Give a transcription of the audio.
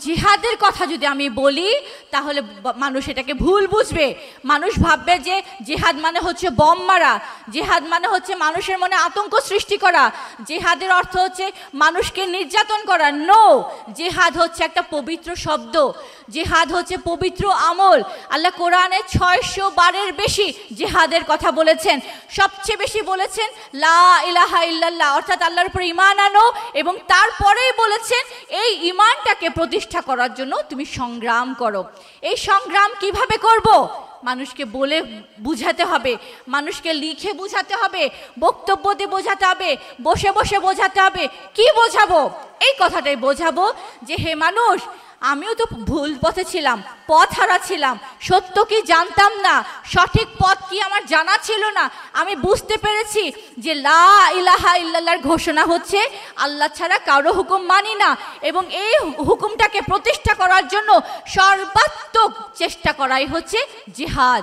জিহাদের কথা যদি আমি বলি তাহলে মানুষ এটাকে ভুল বুঝবে। মানুষ ভাববে যে জিহাদ মানে হচ্ছে বম মারা, জিহাদ মানে হচ্ছে মানুষের মনে আতঙ্ক সৃষ্টি করা, জিহাদের অর্থ হচ্ছে মানুষকে নির্যাতন করা। নো, জিহাদ হচ্ছে একটা পবিত্র শব্দ, জিহাদ হচ্ছে পবিত্র আমল। আল্লাহ কোরআনে 600 বারের বেশি জিহাদের কথা বলেছেন। সবচেয়ে বেশি বলেছেন লা ইলাহা ইল্লাল্লাহ, অর্থাৎ আল্লাহর উপর ঈমান আনো, এবং তারপরেই বলেছেন এই ঈমানটাকে প্রতিষ্ঠা করার জন্য তুমি সংগ্রাম করো। এই সংগ্রাম কিভাবে করব? মানুষকে বলে বুঝাতে হবে, মানুষকে লিখে বুঝাতে হবে, বক্তব্য দিয়ে বোঝাতে হবে, বসে বসে বোঝাতে হবে। কি বোঝাবো? এই কথাটাই বোঝাবো যে হে মানুষ, আমিও তো ভুল পথে ছিলাম, পথ হারা ছিলাম, সত্য কি জানতাম না, সঠিক পথ কি আমার জানা ছিল না। আমি বুঝতে পেরেছি যে লা ইলাহা ইল্লাল্লাহর ঘোষণা হচ্ছে আল্লাহ ছাড়া কারো হুকুম মানি না, এবং এই হুকুমটাকে প্রতিষ্ঠা করার জন্য সর্বাত্মক চেষ্টা করাই হচ্ছে জিহাদ।